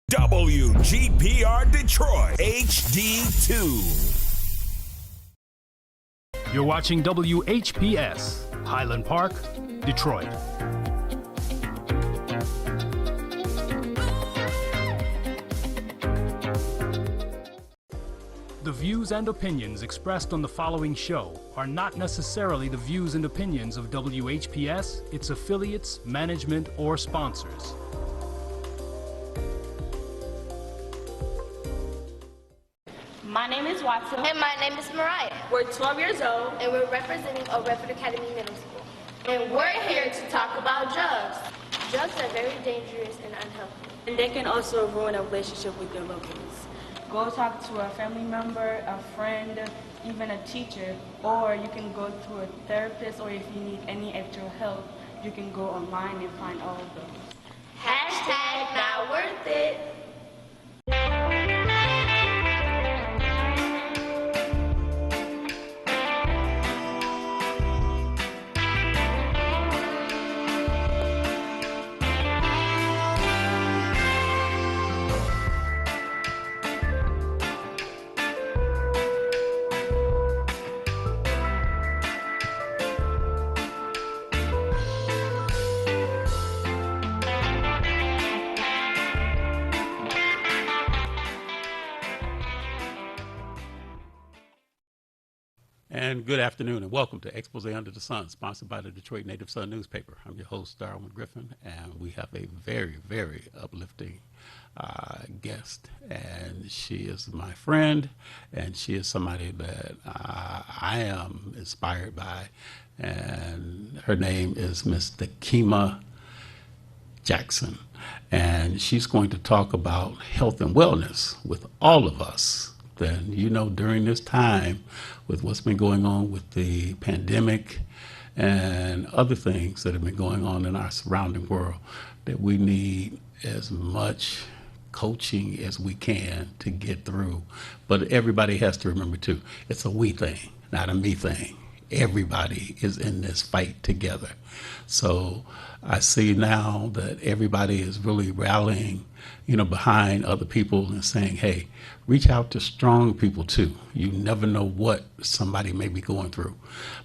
WGPR Detroit HD2. You're watching WHPS, Highland Park, Detroit. The views and opinions expressed on the following show are not necessarily the views and opinions of WHPS, its affiliates, management, or sponsors. My name is Watson. And my name is Mariah. We're 12 years old. And we're representing Old Redford Academy Middle School. And we're here to talk about drugs. Drugs are very dangerous and unhealthy. And they can also ruin a relationship with your loved ones. Go talk to a family member, a friend, even a teacher, or you can go to a therapist, or if you need any extra help, you can go online and find all of those. Hashtag not worth it. And good afternoon and welcome to Expose Under the Sun, sponsored by the Detroit Native Sun newspaper. I'm your host, Darwin Griffin, and we have a very, very uplifting guest. And she is my friend, and she is somebody that I am inspired by. And her name is Miss Dakima Jackson. And she's going to talk about health and wellness with all of us. Then, you know, during this time with what's been going on with the pandemic and other things that have been going on in our surrounding world, that we need as much coaching as we can to get through. But everybody has to remember too, it's a we thing, not a me thing. Everybody is in this fight together. So I see now that everybody is really rallying, behind other people and saying, hey, reach out to strong people too. You never know what somebody may be going through.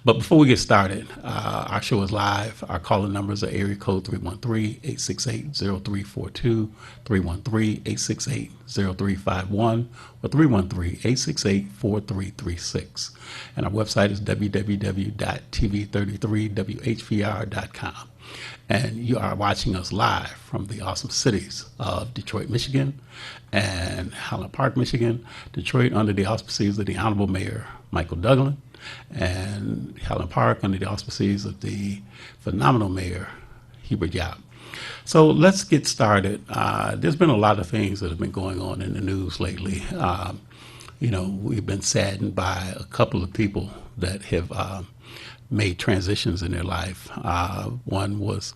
But before we get started, our show is live. Our calling numbers are area code 313-868-0342, 313-868-0351, or 313-868-4336. And our website is www.tv33whpr.com. And you are watching us live from the awesome cities of Detroit, Michigan, and Highland Park, Michigan. Detroit under the auspices of the Honorable Mayor Michael Douglas, and Highland Park under the auspices of the phenomenal Mayor Hubert Yap. So let's get started. There's been a lot of things that have been going on in the news lately. We've been saddened by a couple of people that have made transitions in their life. One was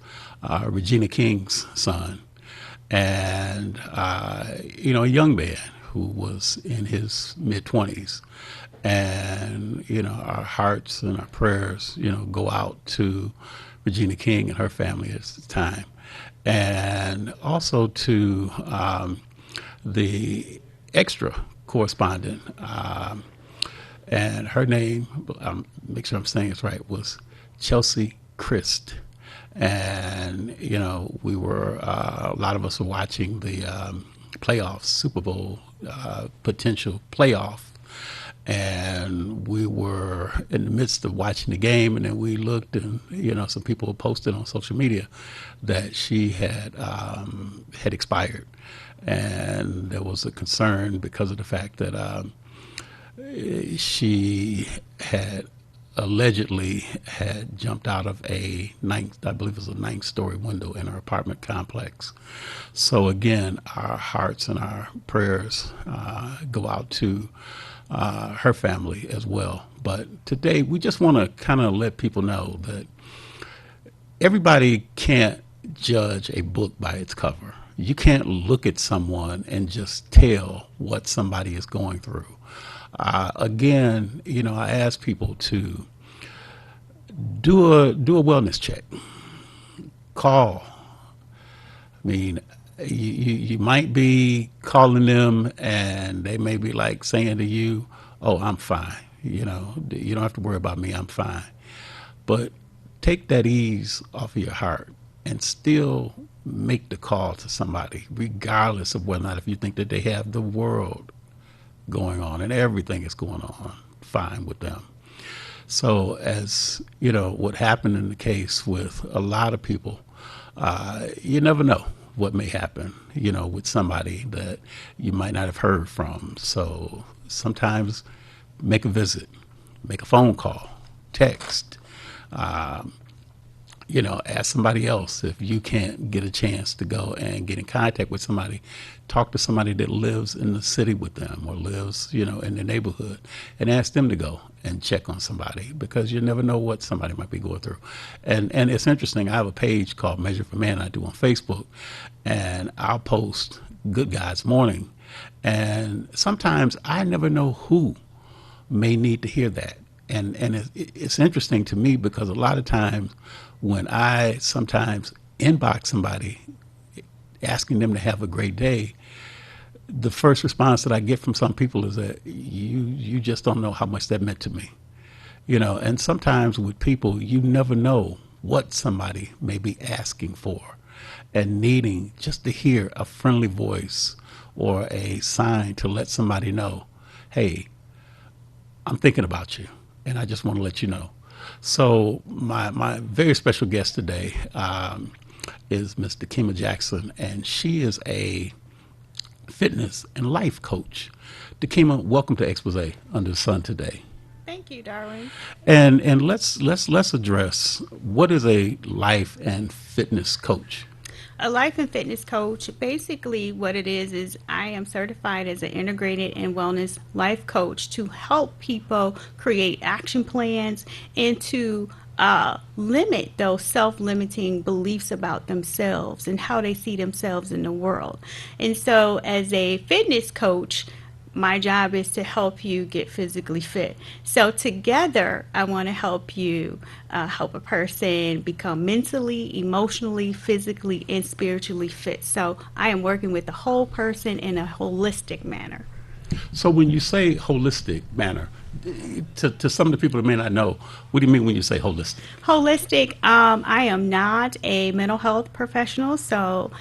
Regina King's son, and a young man who was in his mid-20s. And our hearts and our prayers go out to Regina King and her family at the time, and also to the extra correspondent, and her name, make sure I'm saying it right, was Chelsea Christ. And, we were, a lot of us were watching the playoffs, Super Bowl potential playoff. And we were in the midst of watching the game, and then we looked and, some people posted on social media that she had expired. And there was a concern because of the fact that she had allegedly had jumped out of a ninth story window in her apartment complex. So again, our hearts and our prayers go out to her family as well. But today we just want to kind of let people know that everybody can't judge a book by its cover. You can't look at someone and just tell what somebody is going through. Again, I ask people to do a wellness check. Call. I mean, you might be calling them and they may be like saying to you, oh, I'm fine. You know, you don't have to worry about me. I'm fine. But take that ease off of your heart and still make the call to somebody, regardless of whether or not if you think that they have the world going on and everything is going on fine with them. So as you know, what happened in the case with a lot of people, you never know what may happen, you know, with somebody that you might not have heard from. So sometimes make a visit, make a phone call, text, you know, ask somebody else. If you can't get a chance to go and get in contact with somebody, talk to somebody that lives in the city with them or lives, you know, in the neighborhood, and ask them to go and check on somebody, because you never know what somebody might be going through. And it's interesting. I have a page called Measure for Man I do on Facebook, and I'll post Good Guys Morning. And sometimes I never know who may need to hear that. And it's interesting to me because a lot of times when I sometimes inbox somebody asking them to have a great day, the first response that I get from some people is that you just don't know how much that meant to me. You know, and sometimes with people, you never know what somebody may be asking for and needing just to hear a friendly voice or a sign to let somebody know, hey, I'm thinking about you, and I just want to let you know. So my very special guest today is Ms. Dakima Jackson, and she is a fitness and life coach. Dakima, welcome to Expose Under the Sun today. Thank you, Darwin. And let's address, what is a life and fitness coach? A life and fitness coach, basically what it is I am certified as an integrated and wellness life coach to help people create action plans and to limit those self-limiting beliefs about themselves and how they see themselves in the world. And so as a fitness coach, my job is to help you get physically fit. So together, I want to help you help a person become mentally, emotionally, physically, and spiritually fit. So I am working with the whole person in a holistic manner. So when you say holistic manner, to some of the people that may not know, what do you mean when you say holistic? Holistic, I am not a mental health professional. So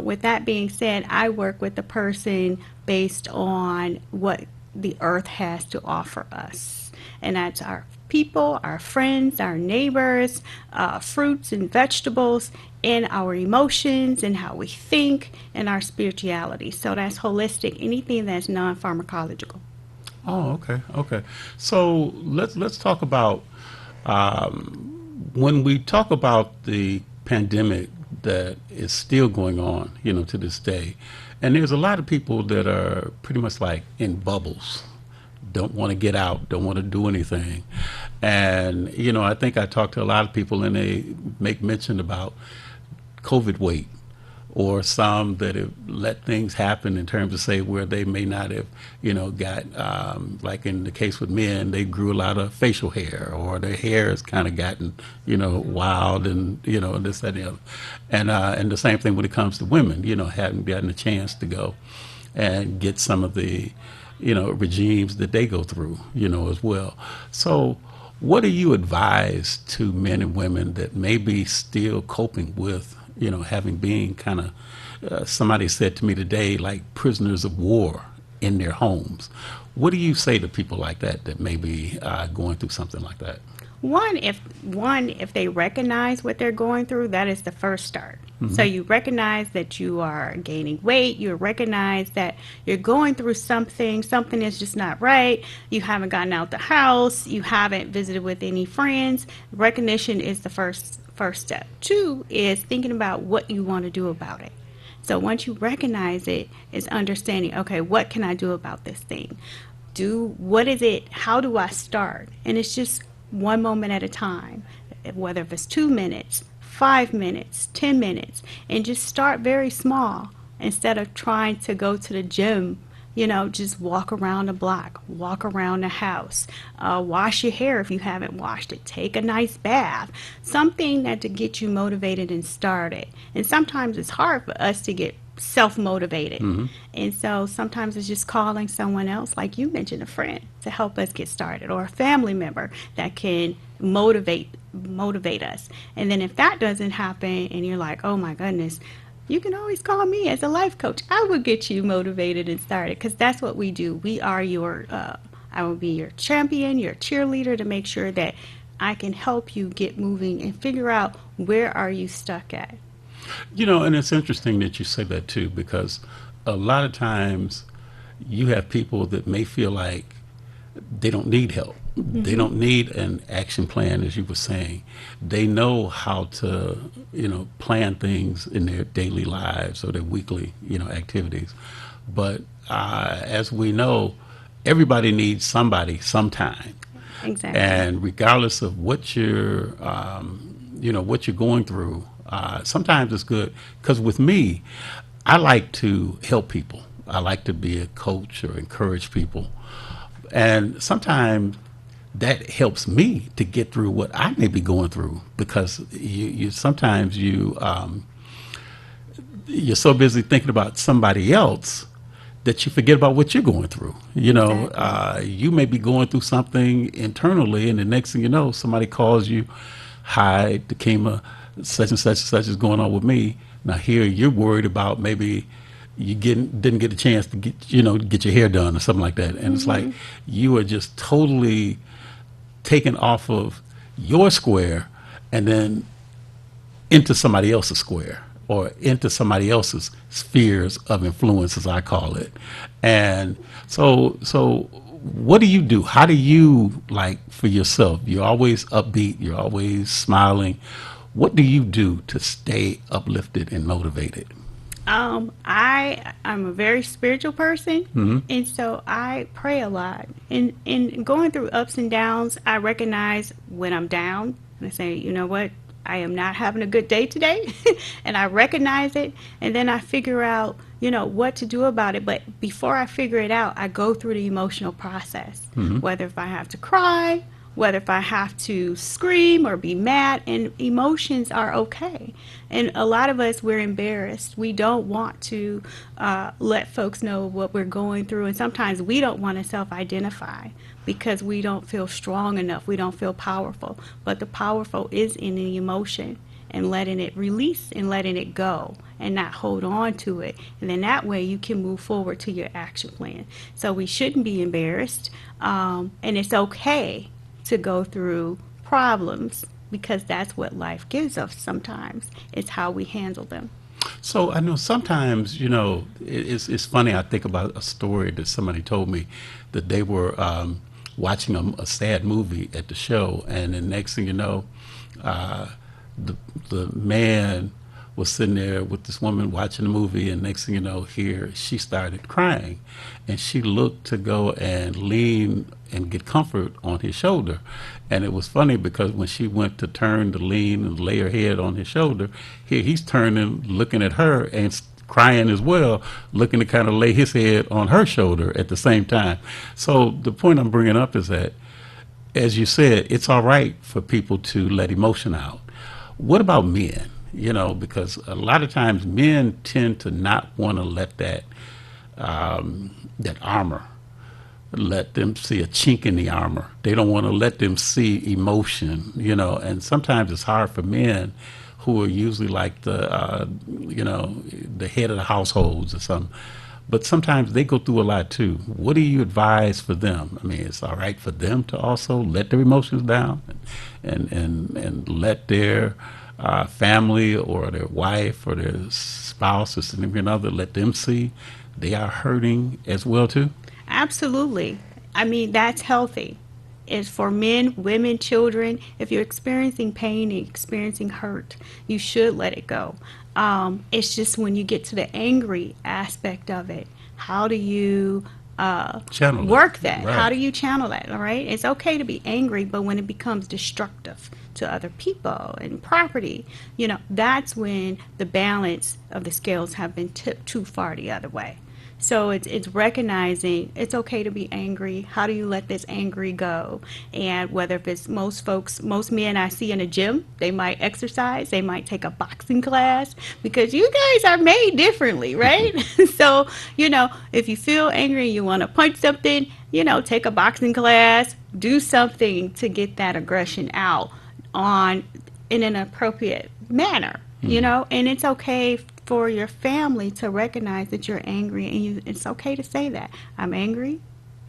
with that being said, I work with the person based on what the earth has to offer us. And that's our people, our friends, our neighbors, fruits and vegetables, and our emotions and how we think and our spirituality. So that's holistic, anything that's non-pharmacological. Oh, okay. So let's talk about when we talk about the pandemic that is still going on, you know, to this day. And there's a lot of people that are pretty much like in bubbles, don't want to get out, don't want to do anything. And, you know, I think I talked to a lot of people and they make mention about COVID weight, or some that have let things happen in terms of, say, where they may not have, you know, got, like in the case with men, they grew a lot of facial hair, or their hair has kind of gotten, you know, wild and, you know, this, that, and the other. And the same thing when it comes to women, you know, haven't gotten a chance to go and get some of the, you know, regimes that they go through, you know, as well. So what do you advise to men and women that may be still coping with, you know, having been kind of, somebody said to me today, like prisoners of war in their homes? What do you say to people like that may be going through something like that? One, if they recognize what they're going through, that is the first start. Mm-hmm. So you recognize that you are gaining weight, you recognize that you're going through something is just not right, you haven't gotten out the house, you haven't visited with any friends. Recognition is the first step. Two is thinking about what you want to do about it. So once you recognize it, is understanding, okay, what can I do about this thing? What is it? How do I start? And it's just one moment at a time, whether if it's 2 minutes, 5 minutes, 10 minutes, and just start very small instead of trying to go to the gym. You know, just walk around the block, walk around the house, wash your hair if you haven't washed it, take a nice bath, something that to get you motivated and started. And sometimes it's hard for us to get self-motivated. And so sometimes it's just calling someone else, like you mentioned, a friend, to help us get started, or a family member that can motivate us. And then if that doesn't happen and you're like, oh my goodness, you can always call me as a life coach. I will get you motivated and started, because that's what we do. We are your I will be your champion, your cheerleader, to make sure that I can help you get moving and figure out where are you stuck at. You know, and it's interesting that you say that too, because a lot of times you have people that may feel like they don't need help. They don't need an action plan, as you were saying. They know how to, plan things in their daily lives or their weekly, activities. But as we know, everybody needs somebody sometime. Exactly. And regardless of what you're, what you're going through, sometimes it's good. Because with me, I like to help people. I like to be a coach or encourage people. And sometimes that helps me to get through what I may be going through, because you're so busy thinking about somebody else that you forget about what you're going through. Exactly. You may be going through something internally, and the next thing you know, somebody calls you, hi, Takima, such and such is going on with me. Now here you're worried about maybe you didn't get a chance to get your hair done or something like that. And it's like you are just totally taken off of your square and then into somebody else's square, or into somebody else's spheres of influence, as I call it. And so what do you do? How do you, like, for yourself? You're always upbeat, you're always smiling. What do you do to stay uplifted and motivated? I'm a very spiritual person, and so I pray a lot. In going through ups and downs, I recognize when I'm down, and I say, you know what, I am not having a good day today, and I recognize it, and then I figure out, what to do about it. But before I figure it out, I go through the emotional process, whether if I have to cry, whether if I have to scream or be mad, and emotions are okay. And a lot of us, we're embarrassed. We don't want to let folks know what we're going through, and sometimes we don't want to self-identify because we don't feel strong enough. We don't feel powerful. But the powerful is in the emotion, and letting it release and letting it go and not hold on to it. And then that way you can move forward to your action plan. So we shouldn't be embarrassed, and it's okay to go through problems, because that's what life gives us sometimes. It's how we handle them. So I know sometimes, it's funny. I think about a story that somebody told me, that they were watching a sad movie at the show, and the next thing you know, the man was sitting there with this woman watching the movie, and next thing you know, here she started crying, and she looked to go and lean and get comfort on his shoulder. And it was funny, because when she went to turn to lean and lay her head on his shoulder, here he's turning, looking at her and crying as well, looking to kind of lay his head on her shoulder at the same time. So the point I'm bringing up is that, as you said, it's all right for people to let emotion out. What about men? Because a lot of times men tend to not want to let that armor, let them see a chink in the armor. They don't want to let them see emotion, and sometimes it's hard for men who are usually like the head of the households or something. But sometimes they go through a lot too. What do you advise for them? I mean, it's all right for them to also let their emotions down and let their family or their wife or their spouse or significant other, let them see they are hurting as well too? Absolutely. I mean, that's healthy. It's for men, women, children. If you're experiencing pain and experiencing hurt, you should let it go. It's just when you get to the angry aspect of it, how do you Channel work that. that? Right. How do you channel that? All right. It's okay to be angry, but when it becomes destructive to other people and property, that's when the balance of the scales have been tipped too far the other way. So it's recognizing it's okay to be angry. How do you let this angry go? And whether if it's most men I see in a gym, they might exercise, they might take a boxing class because you guys are made differently, right? So, if you feel angry and you want to punch something, take a boxing class, do something to get that aggression out in an appropriate manner, and it's okay for your family to recognize that you're angry, and it's okay to say that I'm angry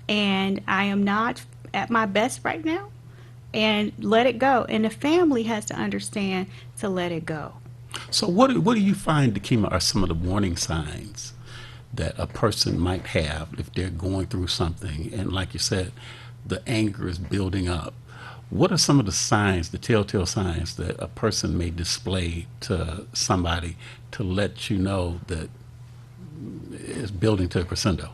and I am not at my best right now, and let it go. And the family has to understand to let it go. So what do you find, Dakima, are some of the warning signs that a person might have if they're going through something, and like you said, the anger is building up? What are some of the signs, the telltale signs that a person may display to somebody to let you know that it's building to a crescendo?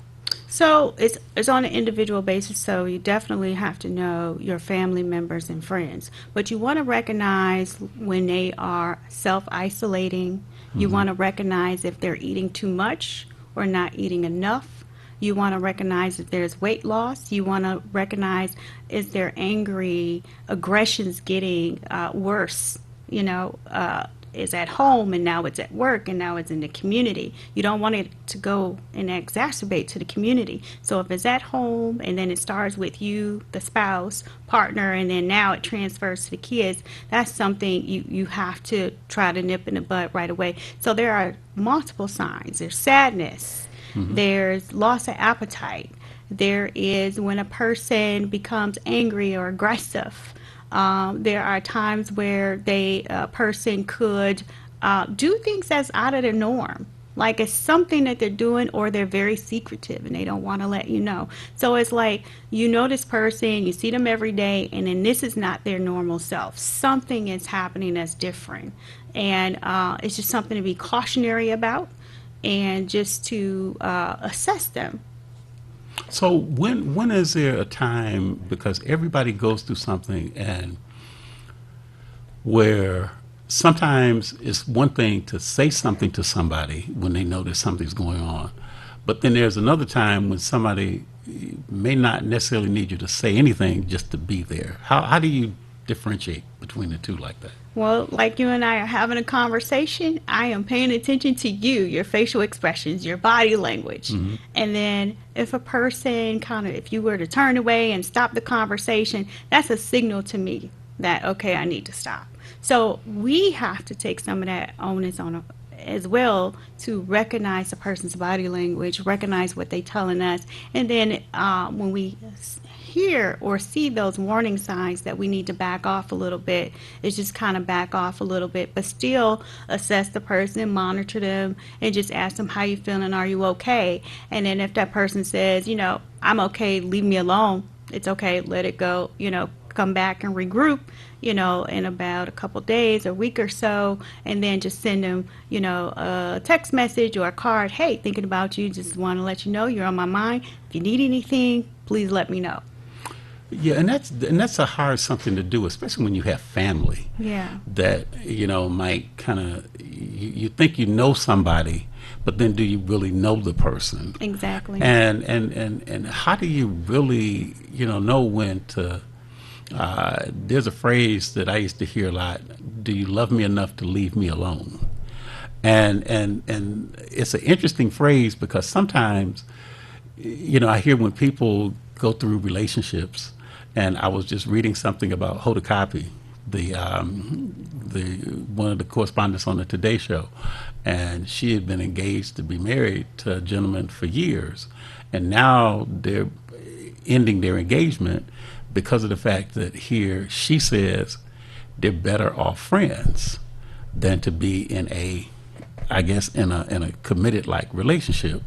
So it's on an individual basis, so you definitely have to know your family members and friends. But you want to recognize when they are self-isolating. You want to recognize if they're eating too much or not eating enough. You want to recognize if there's weight loss. You want to recognize is their angry aggressions getting worse, is at home and now it's at work and now it's in the community. You don't want it to go and exacerbate to the community. So if it's at home and then it starts with you, the spouse, partner, and then now it transfers to the kids, that's something you have to try to nip in the bud right away. So there are multiple signs. There's sadness. There's loss of appetite. There is when a person becomes angry or aggressive. There are times where a person could do things that's out of the norm. Like it's something that they're doing, or they're very secretive and they don't want to let you know. So it's like, this person, you see them every day, and then this is not their normal self. Something is happening that's different. And it's just something to be cautionary about and just to assess them. So when is there a time, because everybody goes through something, and where sometimes it's one thing to say something to somebody when they know that something's going on, but then there's another time when somebody may not necessarily need you to say anything, just to be there. How do you differentiate between the two like that? Well, like you and I are having a conversation, I am paying attention to you, your facial expressions, your body language. And then if a person if you were to turn away and stop the conversation, that's a signal to me that, okay, I need to stop. So we have to take some of that onus on as well to recognize the person's body language, recognize what they're telling us. And then when we hear or see those warning signs that we need to back off a little bit, it's just kind of back off a little bit, but still assess the person, monitor them, and just ask them, how you feeling? Are you okay? And then if that person says, I'm okay, leave me alone, it's okay, let it go, come back and regroup, in about a couple days, a week or so, and then just send them, a text message or a card. Hey, thinking about you, just want to let you know you're on my mind. If you need anything, please let me know. Yeah, and that's a hard something to do, especially when you have family. Yeah. That might kind of you think you know somebody, but then do you really know the person? Exactly. And how do you really know when to? There's a phrase that I used to hear a lot: "Do you love me enough to leave me alone?" And it's an interesting phrase because sometimes I hear when people go through relationships. And I was just reading something about Hoda Kotb, the one of the correspondents on the Today Show, and she had been engaged to be married to a gentleman for years, and now they're ending their engagement because of the fact that here she says they're better off friends than to be in a committed like relationship.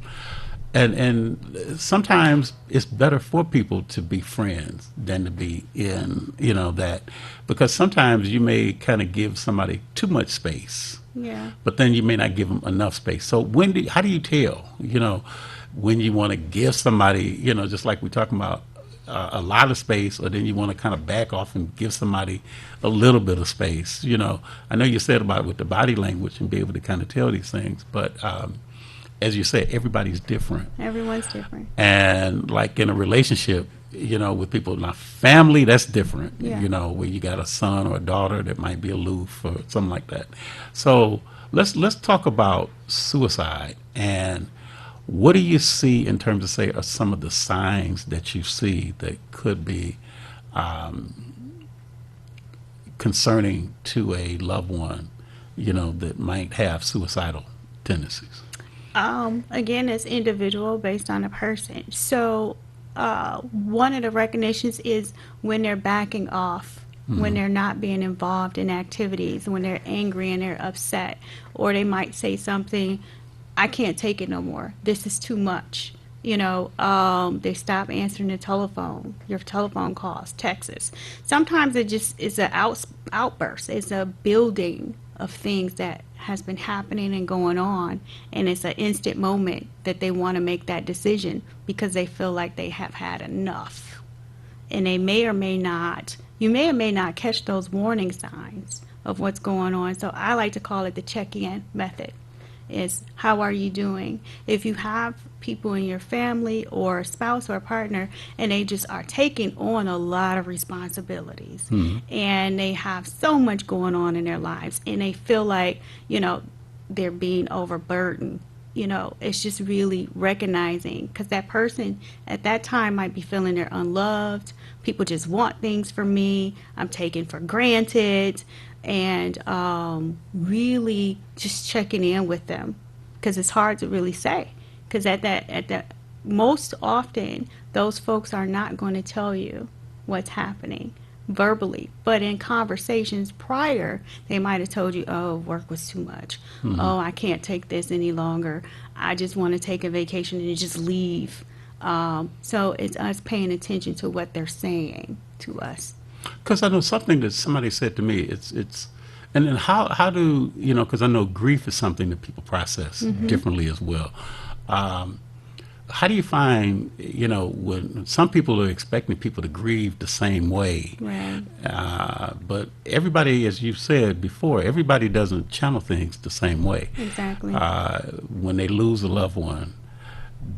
And sometimes it's better for people to be friends than to be in, that, because sometimes you may kind of give somebody too much space. Yeah. But then you may not give them enough space. So how do you tell, when you want to give somebody, just like we're talking about a lot of space, or then you want to kind of back off and give somebody a little bit of space? I know you said about with the body language and be able to kind of tell these things, but as you said, everybody's different. Everyone's different. And like in a relationship, with people, now family, that's different, Yeah. where you got a son or a daughter that might be aloof or something like that. So let's talk about suicide, and what do you see in terms of, say, are some of the signs that you see that could be concerning to a loved one, that might have suicidal tendencies? Again, it's individual based on a person. So, one of the recognitions is when they're backing off, when they're not being involved in activities, when they're angry and they're upset, or they might say something, I can't take it no more. This is too much. They stop answering the telephone, your telephone calls, texts. Sometimes it just is an outburst. It's a building of things that has been happening and going on, and it's an instant moment that they want to make that decision because they feel like they have had enough. And they may or may not catch those warning signs of what's going on. So I like to call it the check-in method. Is how are you doing? If you have people in your family or a spouse or a partner and they just are taking on a lot of responsibilities and they have so much going on in their lives and they feel like, they're being overburdened, it's just really recognizing, because that person at that time might be feeling they're unloved. People just want things from me. I'm taken for granted. And really just checking in with them, because it's hard to really say, because at that most often those folks are not going to tell you what's happening verbally, but in conversations prior they might have told you, oh, work was too much, oh, I can't take this any longer, I just want to take a vacation and just leave. So it's us paying attention to what they're saying to us. Because I know something that somebody said to me, it's and then how do, because I know grief is something that people process differently as well. How do you find, when some people are expecting people to grieve the same way, Right. But everybody, as you've said before, everybody doesn't channel things the same way. Exactly. When they lose a loved one,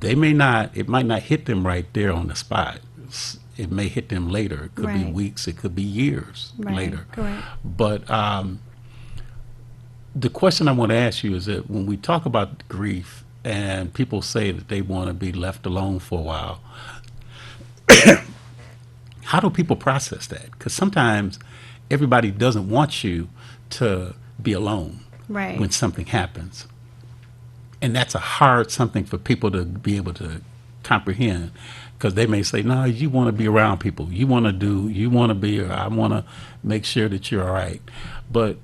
it might not hit them right there on the spot. It may hit them later. It could be Right. weeks. It could be years Right. later. Correct. But the question I want to ask you is that when we talk about grief and people say that they want to be left alone for a while, how do people process that? Because sometimes everybody doesn't want you to be alone Right. when something happens. And that's a hard something for people to be able to comprehend, because they may say, no, you want to be around people. I want to make sure that you're all right. But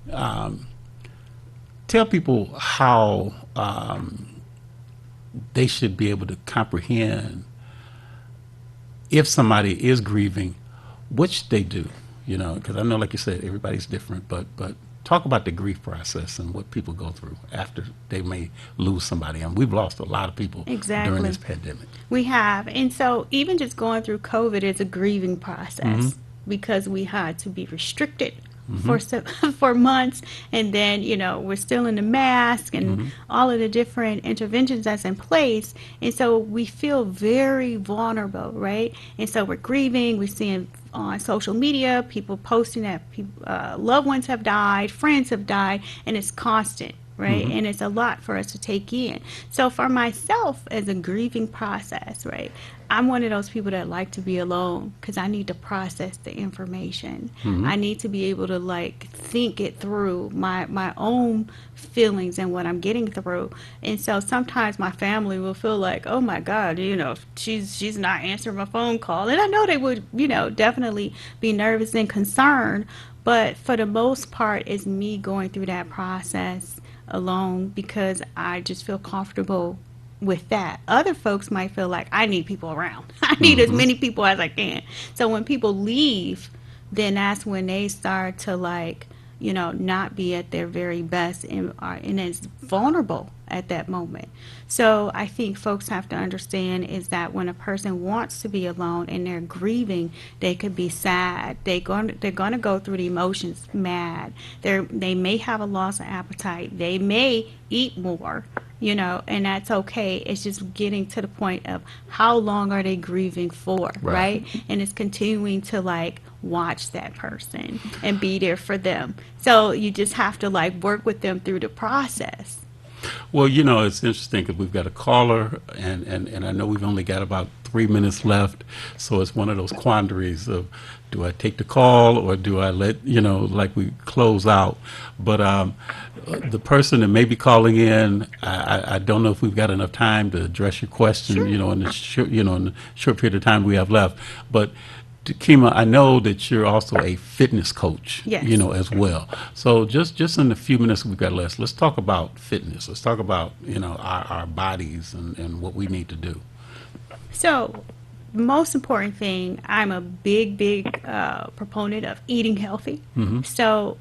tell people how they should be able to comprehend if somebody is grieving, which they do, because I know, like you said, everybody's different, but talk about the grief process and what people go through after they may lose somebody. And we've lost a lot of people Exactly. during this pandemic. We have. And so even just going through COVID is a grieving process, because we had to be restricted for months, and then we're still in the mask and all of the different interventions that's in place, and so we feel very vulnerable, right? And so we're grieving. We're seeing on social media people posting that loved ones have died, friends have died, and it's constant, right? And it's a lot for us to take in. So for myself, as a grieving process, right, I'm one of those people that like to be alone because I need to process the information. I need to be able to think it through, my own feelings and what I'm getting through. And so sometimes my family will feel like, oh my God, she's not answering my phone call. And I know they would, definitely be nervous and concerned. But for the most part, it's me going through that process alone because I just feel comfortable with that. Other folks might feel like I need people around. I need as many people as I can. So when people leave, then that's when they start to not be at their very best and is vulnerable at that moment. So I think folks have to understand is that when a person wants to be alone and they're grieving, they could be sad. They're going to go through the emotions, mad. They may have a loss of appetite. They may eat more. and that's okay. It's just getting to the point of how long are they grieving for, right? And it's continuing to like watch that person and be there for them. So you just have to like work with them through the process. Well, it's interesting because we've got a caller, and I know we've only got about 3 minutes left, so it's one of those quandaries of, do I take the call or do I let, like we close out? But the person that may be calling in, I don't know if we've got enough time to address your question, in the short period of time we have left. But Kima, I know that you're also a fitness coach, Yes. As well. So just in the few minutes we've got left, let's talk about fitness. Let's talk about, our bodies and what we need to do. So, most important thing, I'm a big proponent of eating healthy. So,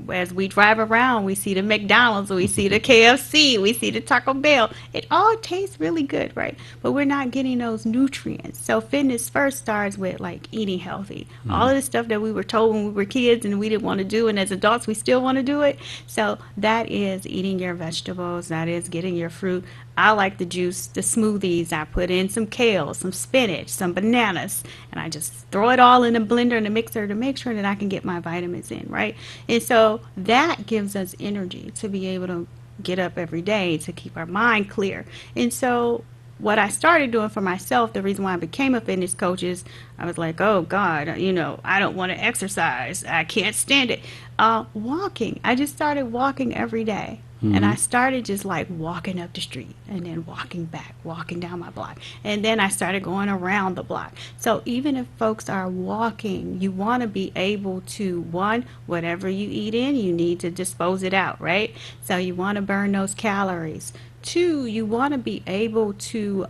as we drive around, we see the McDonald's, we see the KFC, we see the Taco Bell. It all tastes really good, right? But we're not getting those nutrients. So fitness first starts with like eating healthy. All of the stuff that we were told when we were kids and we didn't want to do, and as adults we still want to do it. So that is eating your vegetables, that is getting your fruit. I like the juice, the smoothies. I put in some kale, some spinach, some bananas, and I just throw it all in a blender and a mixer to make sure that I can get my vitamins in, right? And so that gives us energy to be able to get up every day, to keep our mind clear. And so what I started doing for myself, the reason why I became a fitness coach is I was like, oh God, I don't want to exercise. I can't stand it. Walking. I just started walking every day. And I started just like walking up the street and then walking back, walking down my block. And then I started going around the block. So even if folks are walking, you want to be able to, one, whatever you eat in, you need to dispose it out, right? So you want to burn those calories. Two, you want to be able to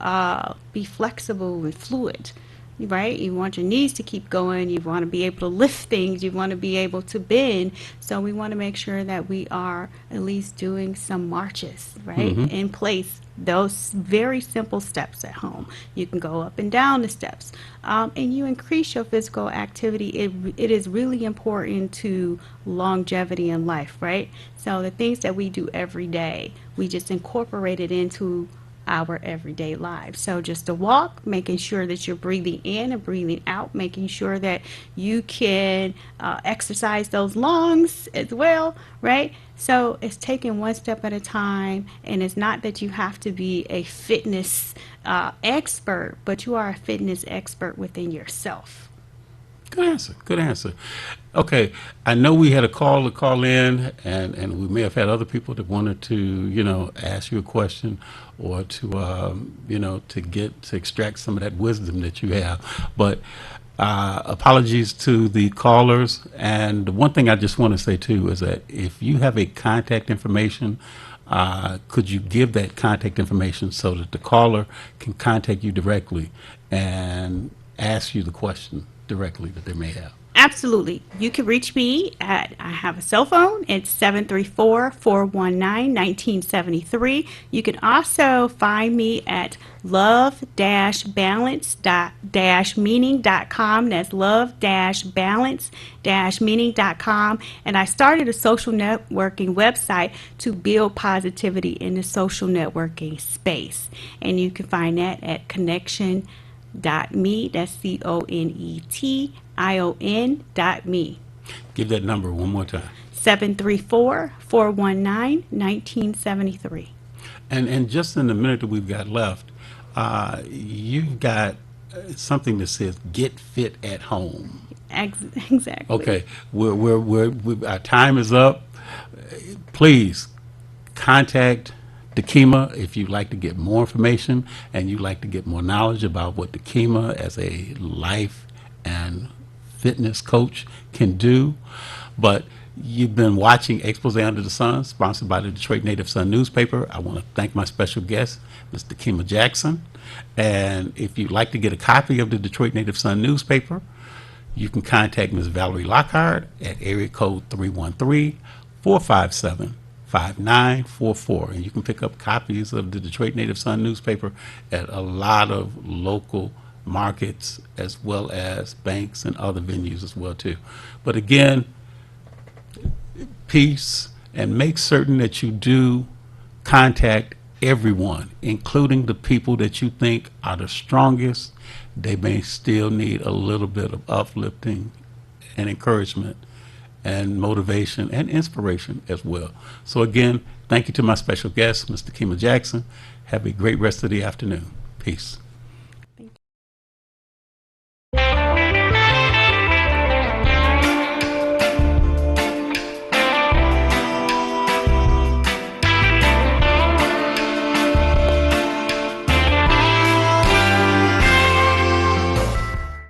be flexible and fluid. Right? You want your knees to keep going. You want to be able to lift things. You want to be able to bend. So we want to make sure that we are at least doing some marches, right? In place. Those very simple steps at home. You can go up and down the steps. And you increase your physical activity. It is really important to longevity in life, right? So the things that we do every day, we just incorporate it into our everyday lives. So just a walk, making sure that you're breathing in and breathing out, making sure that you can exercise those lungs as well, right? So it's taking one step at a time, and it's not that you have to be a fitness expert, but you are a fitness expert within yourself. Good answer. Good answer. Okay, I know we had a call to call in, and we may have had other people that wanted to, ask you a question or to, to extract some of that wisdom that you have. But apologies to the callers. And the one thing I just want to say too is that if you have a contact information, could you give that contact information so that the caller can contact you directly and ask you the question directly that they may have? Absolutely. You can reach me I have a cell phone. It's 734-419-1973. You can also find me at love-balance-meaning.com. That's love-balance-meaning.com. And I started a social networking website to build positivity in the social networking space. And you can find that at connection.me. That's CONETION.me. Give that number one more time. 734-419-1973. And just in the minute that we've got left, you've got something that says "Get Fit at Home." Exactly. Okay, our time is up. Please contact Dakima if you'd like to get more information and you'd like to get more knowledge about what Dakima as a life and fitness coach can do. But you've been watching Expose Under the Sun, sponsored by the Detroit Native Sun newspaper. I want to thank my special guest, Ms. Dakima Jackson. And if you'd like to get a copy of the Detroit Native Sun newspaper, you can contact Ms. Valerie Lockhart at area code 313-457-5944. And you can pick up copies of the Detroit Native Sun newspaper at a lot of local markets as well as banks and other venues as well too. But again, peace, and make certain that you do contact everyone, including the people that you think are the strongest, they may still need a little bit of uplifting and encouragement and motivation and inspiration as well. So again, thank you to my special guest, Mr. Kima Jackson. Have a great rest of the afternoon. Peace.